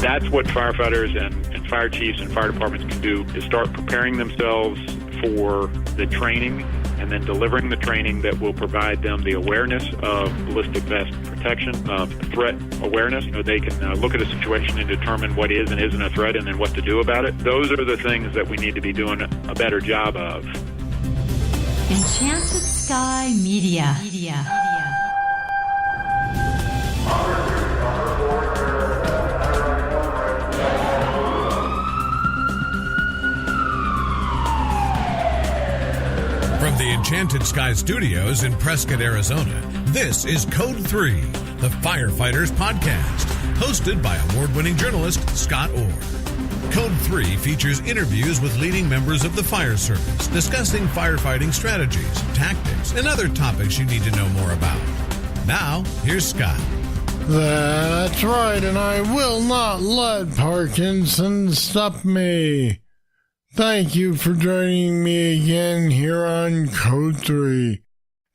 That's what firefighters and fire chiefs and fire departments can do, is start preparing themselves for the training and then delivering the training that will provide them the awareness of ballistic vest protection, of threat awareness. They can look at a situation and determine what is and isn't a threat and then what to do about it. Those are the things that we need to be doing a better job of. Enchanted Sky Media. From the Enchanted Sky Studios in Prescott, Arizona, this is Code 3, the Firefighters Podcast, hosted by award-winning journalist Scott Orr. Code 3 features interviews with leading members of the fire service, discussing firefighting strategies, tactics, and other topics you need to know more about. Now, here's Scott. That's right, and I will not let Parkinson stop me. Thank you for joining me again here on Code 3.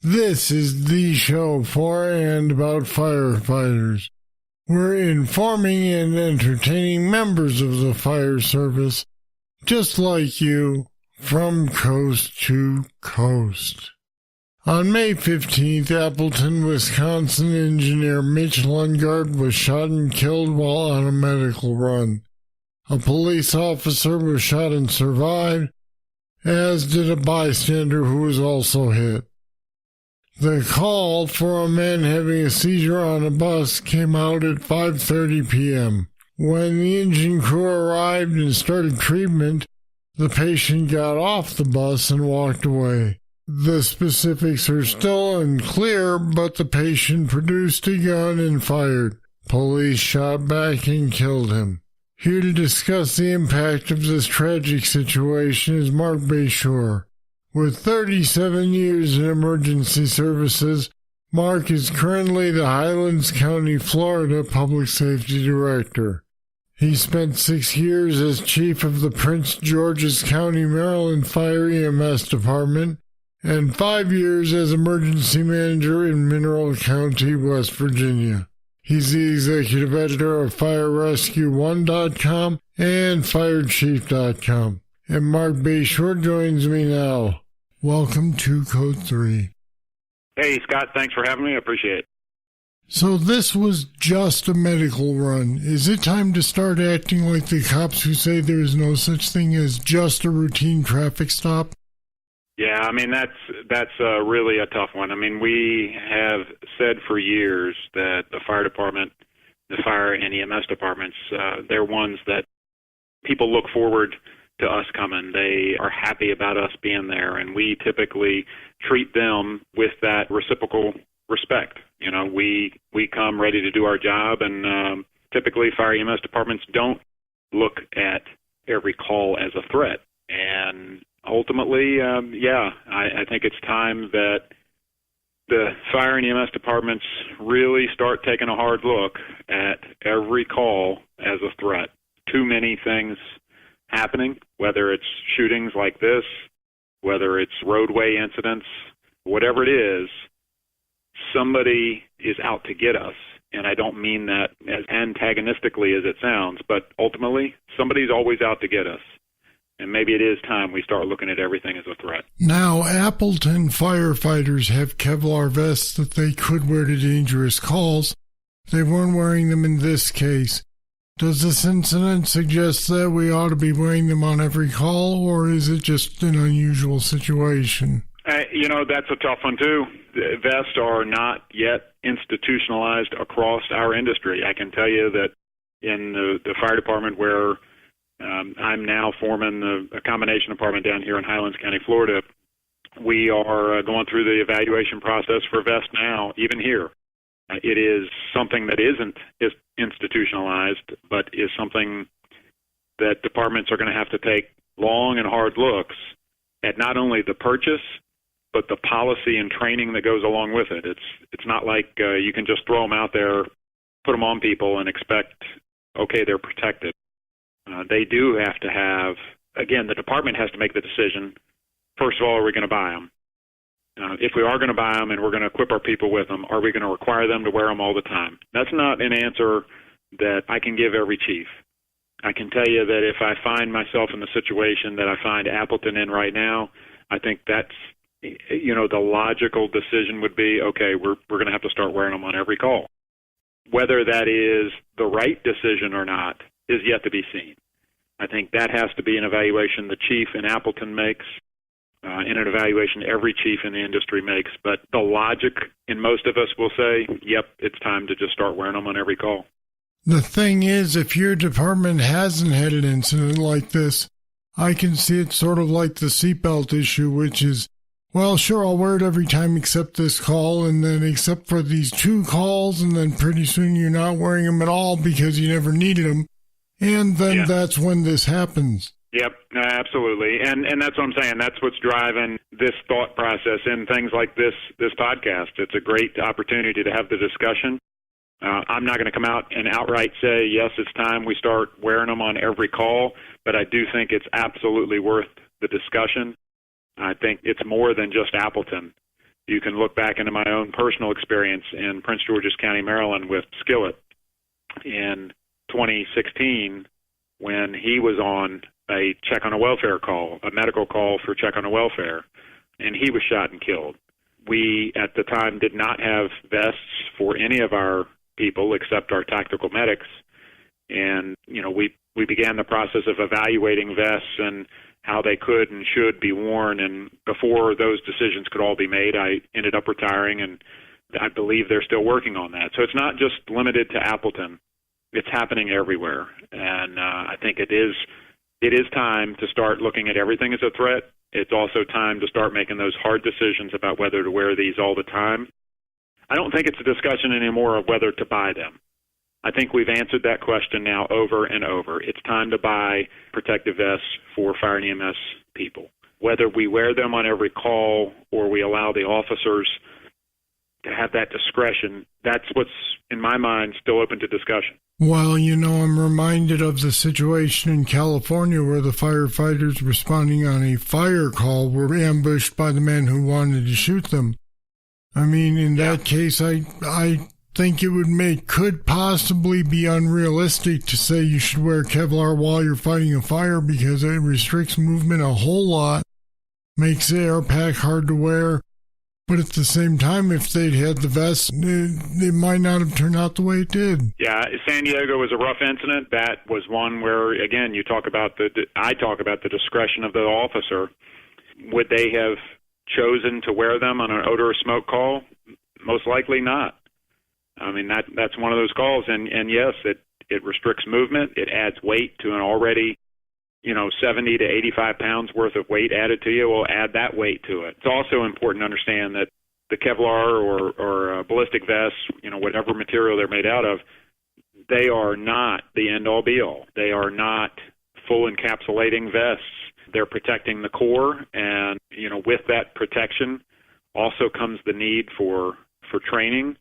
This is the show for and about firefighters. We're informing and entertaining members of the fire service, just like you, from coast to coast. On May 15th, Appleton, Wisconsin, Engineer Mitch Lundgaard was shot and killed while on a medical run. A police officer was shot and survived, as did a bystander who was also hit. The call for a man having a seizure on a bus came out at 5:30 p.m. When the engine crew arrived and started treatment, the patient got off the bus and walked away. The specifics are still unclear, but the patient produced a gun and fired. Police shot back and killed him. Here to discuss the impact of this tragic situation is Marc Bashoor. With 37 years in emergency services, Marc is currently the Highlands County, Florida Public Safety Director. He spent 6 years as chief of the Prince George's County, Maryland Fire EMS Department and 5 years as emergency manager in Mineral County, West Virginia. He's the executive editor of FireRescue1.com and FireChief.com. And Marc Bashoor joins me now. Welcome to Code 3. Hey, Scott, thanks for having me. I appreciate it. So this was just a medical run. Is it time to start acting like the cops who say there is no such thing as just a routine traffic stop? Yeah, I mean, that's really a tough one. I mean, we have said for years that the fire department, the fire and EMS departments, they're ones that people look forward to us coming. They are happy about us being there, and we typically treat them with that reciprocal respect. We come ready to do our job, and typically fire EMS departments don't look at every call as a threat. And ultimately, I think it's time that the fire and EMS departments really start taking a hard look at every call as a threat. Too many things happening, whether it's shootings like this, whether it's roadway incidents, whatever it is, somebody is out to get us. And I don't mean that as antagonistically as it sounds, but ultimately, somebody's always out to get us. And maybe it is time we start looking at everything as a threat. Now, Appleton firefighters have Kevlar vests that they could wear to dangerous calls. They weren't wearing them in this case. Does this incident suggest that we ought to be wearing them on every call, or is it just an unusual situation? That's a tough one, too. The vests are not yet institutionalized across our industry. I can tell you that in the fire department where I'm now forming a combination department down here in Highlands County, Florida, we are going through the evaluation process for vests now, even here. It is something that isn't institutionalized, but is something that departments are going to have to take long and hard looks at not only the purchase, but the policy and training that goes along with it. It's not like you can just throw them out there, put them on people, and expect, okay, they're protected. They do have to have, again, the department has to make the decision, first of all, are we going to buy them? If we are going to buy them and we're going to equip our people with them, are we going to require them to wear them all the time? That's not an answer that I can give every chief. I can tell you that if I find myself in the situation that I find Appleton in right now, I think that's, the logical decision would be, okay, we're going to have to start wearing them on every call. Whether that is the right decision or not is yet to be seen. I think that has to be an evaluation the chief in Appleton makes, and an evaluation every chief in the industry makes. But the logic in most of us will say, yep, it's time to just start wearing them on every call. The thing is, if your department hasn't had an incident like this, I can see it sort of like the seatbelt issue, which is, well, sure, I'll wear it every time except this call, and then except for these 2 calls, and then pretty soon you're not wearing them at all because you never needed them. And then that's when this happens. Yep, absolutely. And that's what I'm saying. That's what's driving this thought process in things like this podcast. It's a great opportunity to have the discussion. I'm not going to come out and outright say, yes, it's time we start wearing them on every call, but I do think it's absolutely worth the discussion. I think it's more than just Appleton. You can look back into my own personal experience in Prince George's County, Maryland with Skillet in 2016 when he was on a check on a welfare call, a medical call for check on a welfare, and he was shot and killed. We, at the time, did not have vests for any of our people except our tactical medics, and we began the process of evaluating vests and how they could and should be worn, and before those decisions could all be made, I ended up retiring, and I believe they're still working on that. So it's not just limited to Appleton. It's happening everywhere, and I think it is time to start looking at everything as a threat. It's also time to start making those hard decisions about whether to wear these all the time. I don't think it's a discussion anymore of whether to buy them. I think we've answered that question now over and over. It's time to buy protective vests for fire and EMS people. Whether we wear them on every call or we allow the officers to have that discretion, that's what's, in my mind, still open to discussion. Well, I'm reminded of the situation in California where the firefighters responding on a fire call were ambushed by the men who wanted to shoot them. I mean, in that case, I think it could possibly be unrealistic to say you should wear Kevlar while you're fighting a fire because it restricts movement a whole lot, makes the air pack hard to wear. But at the same time, if they'd had the vest, it might not have turned out the way it did. Yeah, San Diego was a rough incident. That was one where, again, I talk about the discretion of the officer. Would they have chosen to wear them on an odor or smoke call? Most likely not. I mean, that's one of those calls, and yes, it restricts movement. It adds weight to an already 70 to 85 pounds worth of weight added to you will add that weight to it. It's also important to understand that the Kevlar or ballistic vests, whatever material they're made out of, they are not the end-all be-all. They are not full encapsulating vests. They're protecting the core, and, with that protection also comes the need for training,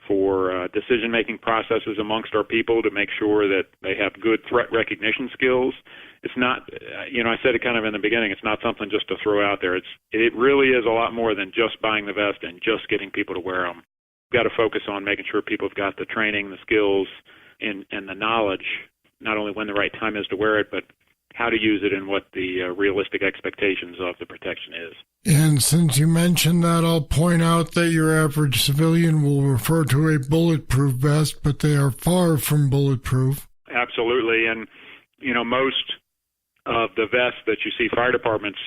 for decision-making processes amongst our people to make sure that they have good threat recognition skills. It's not, I said it kind of in the beginning, it's not something just to throw out there. It really is a lot more than just buying the vest and just getting people to wear them. We've got to focus on making sure people have got the training, the skills, and the knowledge, not only when the right time is to wear it, but how to use it and what the realistic expectations of the protection is. And since you mentioned that, I'll point out that your average civilian will refer to a bulletproof vest, but they are far from bulletproof. Absolutely. And, most of the vests that you see fire departments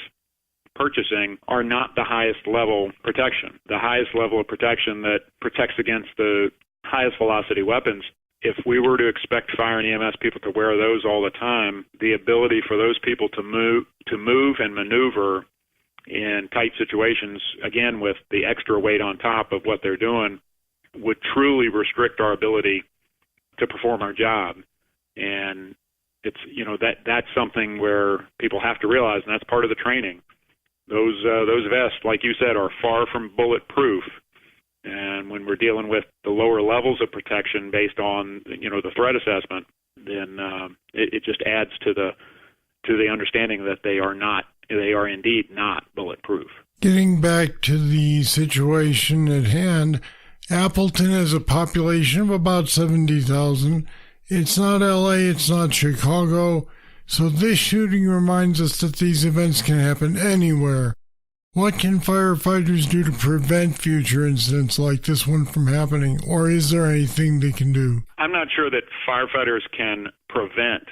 purchasing are not the highest level protection. The highest level of protection that protects against the highest velocity weapons, if we were to expect fire and EMS people to wear those all the time, the ability for those people to move and maneuver in tight situations, again, with the extra weight on top of what they're doing, would truly restrict our ability to perform our job. And it's, that's something where people have to realize, and that's part of the training. Those vests, like you said, are far from bulletproof. And when we're dealing with the lower levels of protection based on, the threat assessment, then it just adds to the understanding that they are indeed not bulletproof. Getting back to the situation at hand, Appleton has a population of about 70,000, It's not LA, it's not Chicago, so this shooting reminds us that these events can happen anywhere. What can firefighters do to prevent future incidents like this one from happening, or is there anything they can do? I'm not sure that firefighters can prevent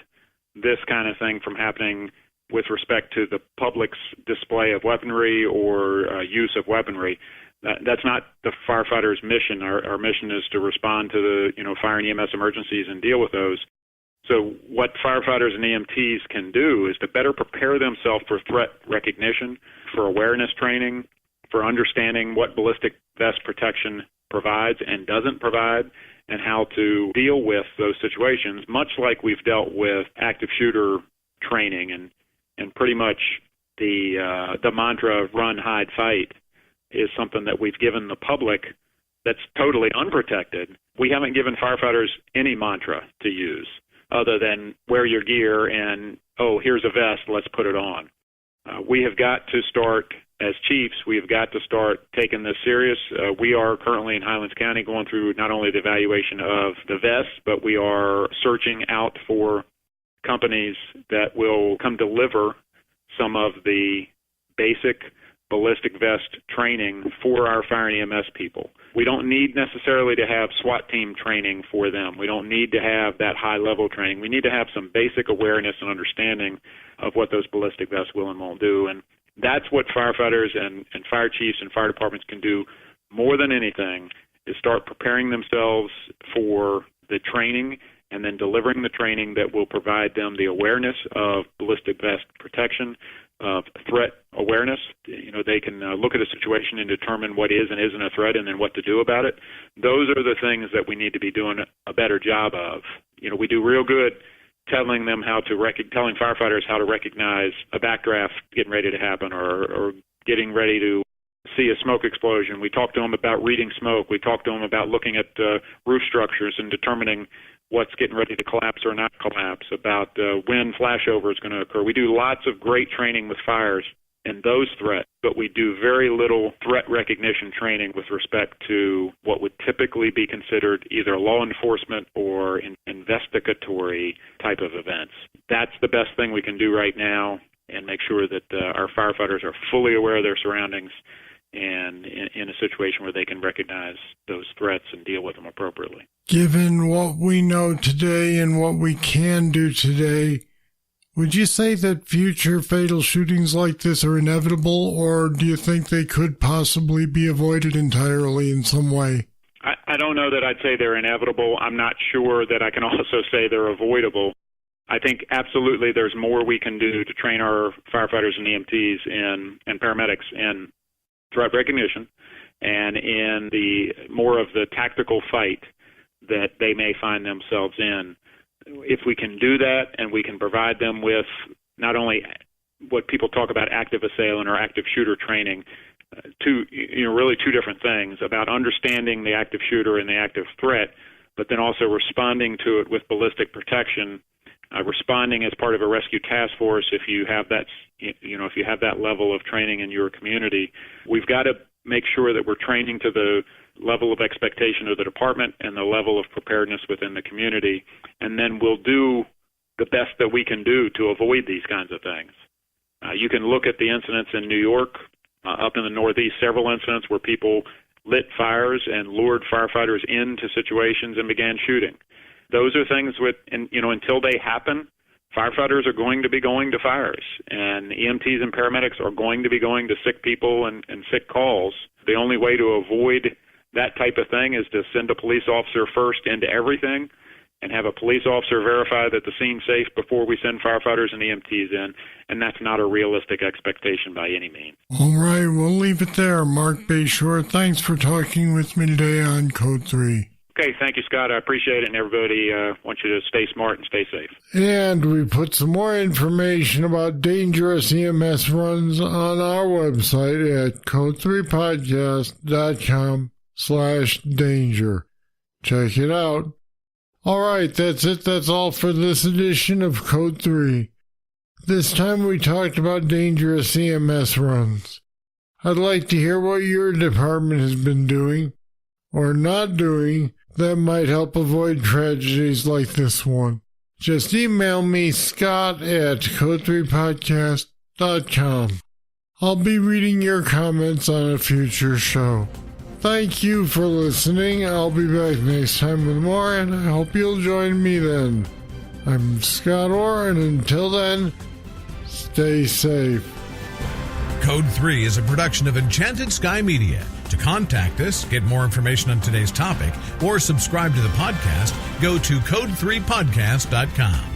this kind of thing from happening with respect to the public's display of weaponry or use of weaponry. That's not the firefighter's mission. Our mission is to respond to the fire and EMS emergencies and deal with those. So what firefighters and EMTs can do is to better prepare themselves for threat recognition, for awareness training, for understanding what ballistic vest protection provides and doesn't provide, and how to deal with those situations, much like we've dealt with active shooter training and pretty much the mantra of run, hide, fight is something that we've given the public that's totally unprotected. We haven't given firefighters any mantra to use other than wear your gear and, oh, here's a vest, let's put it on. We have got to start, as chiefs, we have got to start taking this serious. We are currently in Highlands County going through not only the evaluation of the vests, but we are searching out for companies that will come deliver some of the basic ballistic vest training for our fire and EMS people. We don't need necessarily to have SWAT team training for them. We don't need to have that high-level training. We need to have some basic awareness and understanding of what those ballistic vests will and won't do. And that's what firefighters and fire chiefs and fire departments can do more than anything, is start preparing themselves for the training and then delivering the training that will provide them the awareness of ballistic vest protection, of threat awareness. They can look at a situation and determine what is and isn't a threat and then what to do about it. Those are the things that we need to be doing a better job of. We do real good telling firefighters how to recognize a backdraft getting ready to happen or getting ready to see a smoke explosion. We talk to them about reading smoke. We talk to them about looking at roof structures and determining what's getting ready to collapse or not collapse, about when flashover is going to occur. We do lots of great training with fires and those threats, but we do very little threat recognition training with respect to what would typically be considered either law enforcement or investigatory type of events. That's the best thing we can do right now, and make sure that our firefighters are fully aware of their surroundings and in a situation where they can recognize those threats and deal with them appropriately. Given what we know today and what we can do today, would you say that future fatal shootings like this are inevitable, or do you think they could possibly be avoided entirely in some way? I don't know that I'd say they're inevitable. I'm not sure that I can also say they're avoidable. I think absolutely there's more we can do to train our firefighters and EMTs and paramedics in threat recognition and in the more of the tactical fight that they may find themselves in. If we can do that and we can provide them with not only what people talk about active assailant or active shooter training, really two different things about understanding the active shooter and the active threat, but then also responding to it with ballistic protection, responding as part of a rescue task force. If you have that level of training in your community, we've got to make sure that we're training to the level of expectation of the department and the level of preparedness within the community, and then we'll do the best that we can do to avoid these kinds of things. You can look at the incidents in New York, up in the Northeast, several incidents where people lit fires and lured firefighters into situations and began shooting. Those are things until they happen, firefighters are going to be going to fires, and EMTs and paramedics are going to be going to sick people and sick calls. The only way to avoid that type of thing is to send a police officer first into everything and have a police officer verify that the scene's safe before we send firefighters and EMTs in, and that's not a realistic expectation by any means. All right, we'll leave it there. Marc Bashoor, thanks for talking with me today on Code 3. Okay, thank you, Scott. I appreciate it, and everybody wants you to stay smart and stay safe. And we put some more information about dangerous EMS runs on our website at code3podcast.com/danger. Check it out. All right, that's it. That's all for this edition of Code 3. This time we talked about dangerous EMS runs. I'd like to hear what your department has been doing or not doing that might help avoid tragedies like this one. Just email me, scott@code3podcast.com. I'll be reading your comments on a future show. Thank you for listening. I'll be back next time with more, and I hope you'll join me then. I'm Scott Orr, and until then, stay safe. Code 3 is a production of Enchanted Sky Media. To contact us, get more information on today's topic, or subscribe to the podcast, go to code3podcast.com.